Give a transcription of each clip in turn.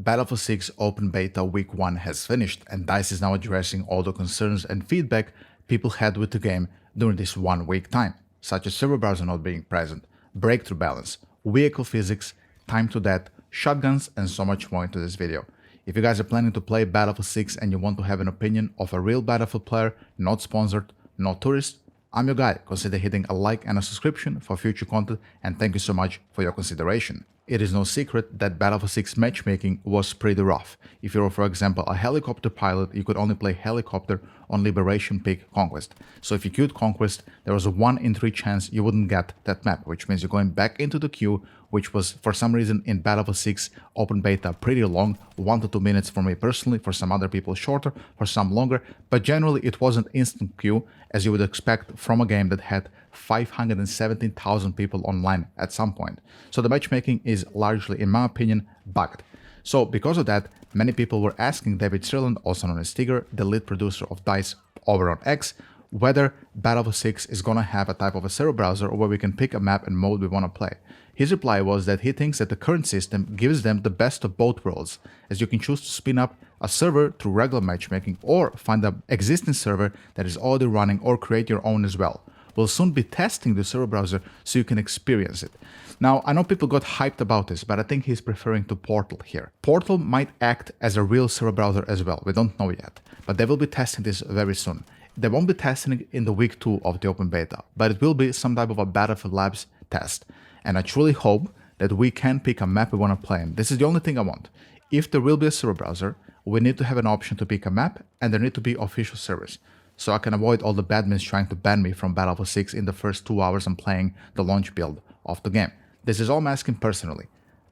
Battlefield 6 Open Beta Week 1 has finished, and DICE is now addressing all the concerns and feedback people had with the game during this 1 week time, such as server browser not being present, breakthrough balance, vehicle physics, time to death, shotguns, and so much more into this video. If you guys are planning to play Battlefield 6 and you want to have an opinion of a real Battlefield player, not sponsored, not tourist, I'm your guy. Consider hitting a like and a subscription for future content, and thank you so much for your consideration. It is no secret that Battlefield 6 matchmaking was pretty rough. If you were, for example, a helicopter pilot, you could only play helicopter on Liberation Peak Conquest. So if you queued Conquest, there was a 1 in 3 chance you wouldn't get that map, which means you're going back into the queue, which was for some reason in Battlefield 6 Open Beta pretty long, 1 to 2 minutes for me personally, for some other people shorter, for some longer, but generally it wasn't instant queue as you would expect from a game that had 517,000 people online at some point. So the matchmaking is largely, in my opinion, bugged. So because of that, many people were asking David Sirland, also known as Tigger, the lead producer of DICE over on X, whether Battlefield 6 is gonna have a type of a server browser where we can pick a map and mode we wanna play. His reply was that he thinks that the current system gives them the best of both worlds, as you can choose to spin up a server through regular matchmaking or find an existing server that is already running or create your own as well. We'll soon be testing the server browser so you can experience it. Now, I know people got hyped about this, but I think he's referring to Portal here. Portal might act as a real server browser as well, we don't know yet, but they will be testing this very soon. They won't be testing it in the week 2 of the open beta, but it will be some type of a Battlefield Labs test. And I truly hope that we can pick a map we want to play in. This is the only thing I want. If there will be a server browser, we need to have an option to pick a map, and there need to be official servers, so I can avoid all the badmins trying to ban me from Battlefield 6 in the first 2 hours I'm playing the launch build of the game. This is all I'm asking personally.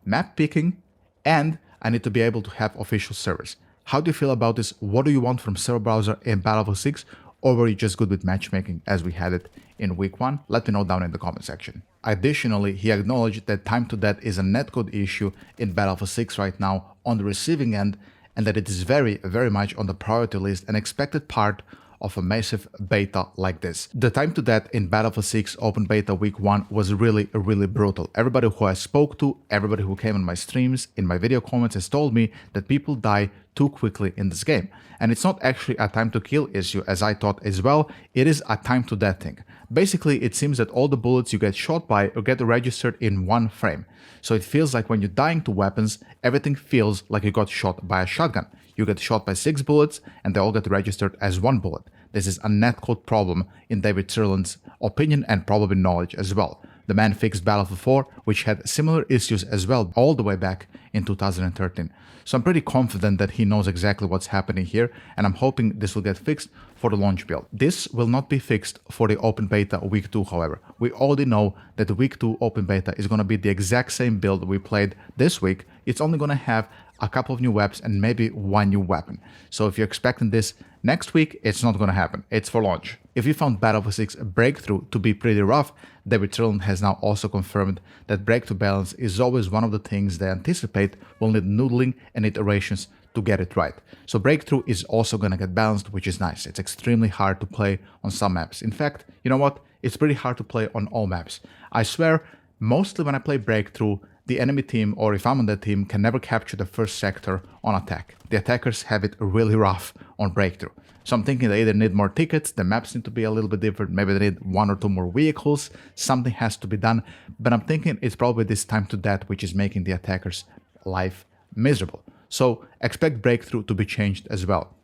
Map picking, and I need to be able to have official servers. How do you feel about this? What do you want from server browser in Battlefield 6? Or were you just good with matchmaking as we had it in week 1? Let me know down in the comment section. Additionally, he acknowledged that time to death is a netcode issue in Battlefield 6 right now on the receiving end, and that it is very much on the priority list and expected part of a massive beta like this. The time to death in Battlefield 6 Open Beta Week 1 was really brutal. Everybody who I spoke to, everybody who came on my streams, in my video comments has told me that people die too quickly in this game. And it's not actually a time to kill issue as I thought as well, it is a time to death thing. Basically, it seems that all the bullets you get shot by or get registered in 1 frame. So it feels like when you're dying to weapons, everything feels like you got shot by a shotgun. You get shot by 6 bullets and they all get registered as 1 bullet. This is a netcode problem in David Sirland's opinion and probably knowledge as well. The man fixed Battlefield 4, which had similar issues as well all the way back in 2013. So I'm pretty confident that he knows exactly what's happening here, and I'm hoping this will get fixed for the launch build. This will not be fixed for the open beta week 2, however. We already know that the week 2 open beta is going to be the exact same build we played this week. It's only going to have a couple of new weapons and maybe 1 new weapon. So if you're expecting this next week, it's not going to happen. It's for launch. If you found Battlefield 6 Breakthrough to be pretty rough, David Sirland has now also confirmed that breakthrough balance is always one of the things they anticipate will need noodling and iterations to get it right. So breakthrough is also going to get balanced, which is nice. It's extremely hard to play on some maps. In fact, you know what? It's pretty hard to play on all maps. I swear, mostly when I play breakthrough, the enemy team, or if I'm on that team, can never capture the first sector on attack. The attackers have it really rough on breakthrough. So I'm thinking they either need more tickets, the maps need to be a little bit different, maybe they need 1 or 2 more vehicles, something has to be done, but I'm thinking it's probably this time to death which is making the attackers' life miserable. So expect breakthrough to be changed as well.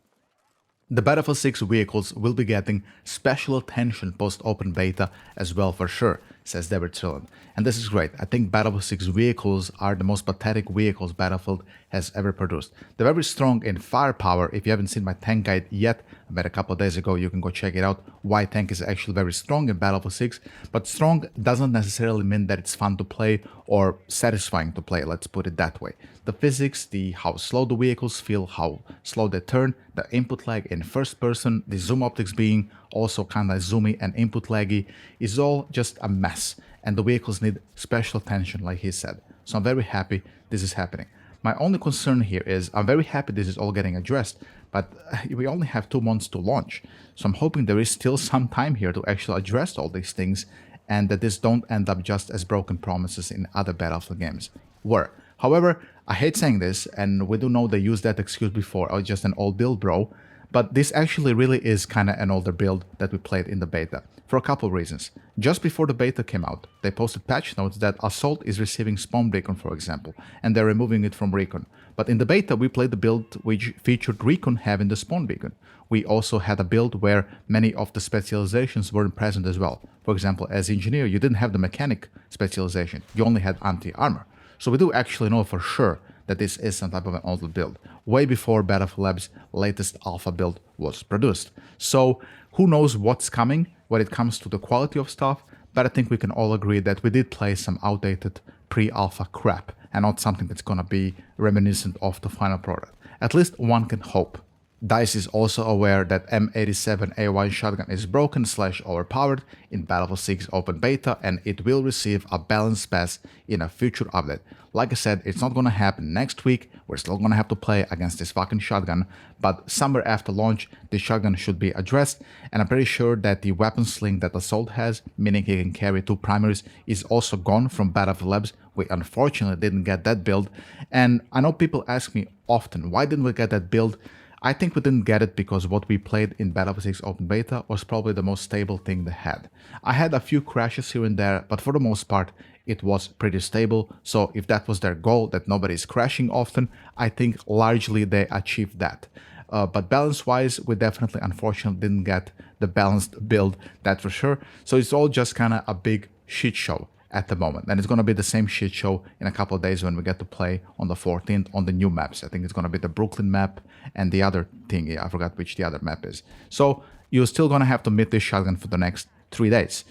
The Battlefield 6 vehicles will be getting special attention post-open beta as well for sure, says David Sirland. And this is great. I think Battlefield 6 vehicles are the most pathetic vehicles Battlefield has ever produced. They're very strong in firepower. If you haven't seen my tank guide yet, I made a couple of days ago, you can go check it out. Why tank is actually very strong in Battlefield 6, but strong doesn't necessarily mean that it's fun to play or satisfying to play, let's put it that way. The physics, how slow the vehicles feel, how slow they turn, the input lag in first person, the zoom optics being also kind of zoomy and input laggy, is all just a mess. And the vehicles need special attention, like he said. So I'm very happy this is happening. My only concern here is I'm very happy this is all getting addressed, but we only have 2 months to launch. So I'm hoping there is still some time here to actually address all these things and that this don't end up just as broken promises in other Battlefield games were. However, I hate saying this, and we do know they used that excuse before, oh, just an old build, bro. But this actually really is kind of an older build that we played in the beta, for a couple of reasons. Just before the beta came out, they posted patch notes that Assault is receiving Spawn Recon, for example, and they're removing it from Recon. But in the beta, we played the build which featured Recon having the Spawn Beacon. We also had a build where many of the specializations weren't present as well. For example, as engineer, you didn't have the mechanic specialization, you only had anti-armor. So we do actually know for sure that this is some type of an older build, way before Battlefield Labs' latest alpha build was produced. So who knows what's coming when it comes to the quality of stuff, but I think we can all agree that we did play some outdated pre-alpha crap and not something that's gonna be reminiscent of the final product. At least one can hope. DICE is also aware that M87A1 shotgun is broken / overpowered in Battlefield 6 open beta, and it will receive a balance pass in a future update. Like I said, it's not gonna happen next week, we're still gonna have to play against this fucking shotgun, but somewhere after launch, this shotgun should be addressed, and I'm pretty sure that the weapon sling that Assault has, meaning he can carry 2 primaries, is also gone from Battlefield Labs. We unfortunately didn't get that build, and I know people ask me often, why didn't we get that build? I think we didn't get it because what we played in Battlefield 6 Open Beta was probably the most stable thing they had. I had a few crashes here and there, but for the most part, it was pretty stable. So if that was their goal, that nobody's crashing often, I think largely they achieved that. But balance-wise, we definitely, unfortunately, didn't get the balanced build, that's for sure. So it's all just kind of a big shit show at the moment, and it's going to be the same shit show in a couple of days when we get to play on the 14th on the new maps. I think it's going to be the Brooklyn map and the other thing, I forgot which the other map is. So you're still going to have to meet this shotgun for the next 3 days.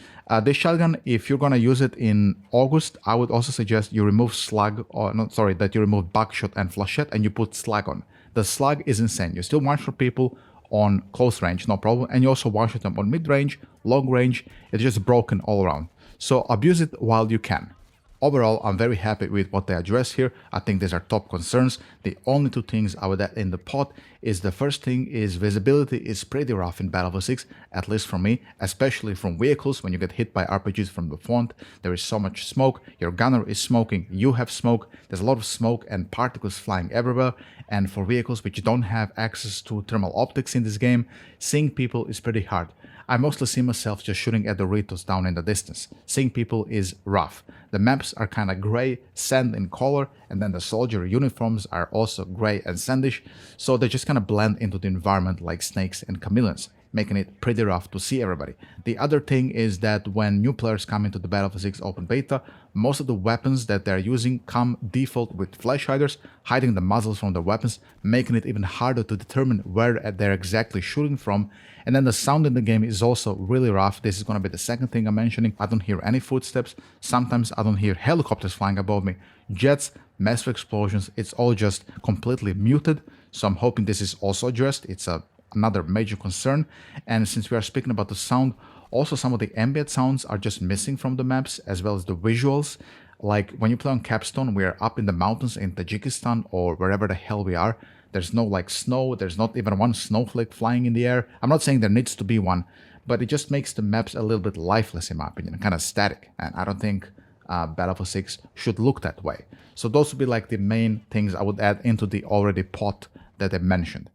This shotgun, if you're going to use it in August, I would also suggest you remove slug, or not, sorry, that you remove buckshot and flechette and you put slug on. The slug is insane. You still one-shot people on close range, no problem, and you also one-shot them on mid-range, long range. It's just broken all around. So abuse it while you can. Overall, I'm very happy with what they address here. I think these are top concerns. The only 2 things I would add in the pot is the first thing is visibility is pretty rough in Battlefield 6, at least for me, especially from vehicles. When you get hit by RPGs from the front, there is so much smoke, your gunner is smoking, you have smoke, there's a lot of smoke and particles flying everywhere, and for vehicles which don't have access to thermal optics in this game, seeing people is pretty hard. I mostly see myself just shooting at the Doritos down in the distance. Seeing people is rough. The maps are kind of gray, sand in color, and then the soldier uniforms are also gray and sandish, so they just kind of blend into the environment like snakes and chameleons, making it pretty rough to see everybody. The other thing is that when new players come into the Battlefield 6 open beta, most of the weapons that they're using come default with flash hiders, hiding the muzzles from the weapons, making it even harder to determine where they're exactly shooting from. And then the sound in the game is also really rough. This is going to be the second thing I'm mentioning. I don't hear any footsteps. Sometimes I don't hear helicopters flying above me, jets, massive explosions. It's all just completely muted. So I'm hoping this is also addressed. It's another major concern. And since we are speaking about the sound, also some of the ambient sounds are just missing from the maps, as well as the visuals. Like when you play on Capstone, we are up in the mountains in Tajikistan or wherever the hell we are. There's no like snow, there's not even one snowflake flying in the air. I'm not saying there needs to be one, but it just makes the maps a little bit lifeless in my opinion, kind of static. And I don't think Battlefield 6 should look that way. So those would be like the main things I would add into the already pot that I mentioned.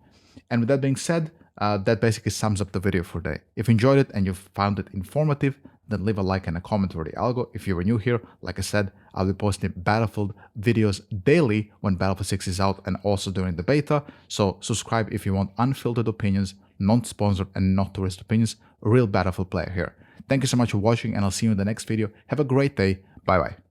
And with that being said, that basically sums up the video for today. If you enjoyed it and you found it informative, then leave a like and a comment for the algo. If you were new here, like I said, I'll be posting Battlefield videos daily when Battlefield 6 is out and also during the beta. So subscribe if you want unfiltered opinions, non-sponsored and not tourist opinions, a real Battlefield player here. Thank you so much for watching and I'll see you in the next video. Have a great day. Bye bye.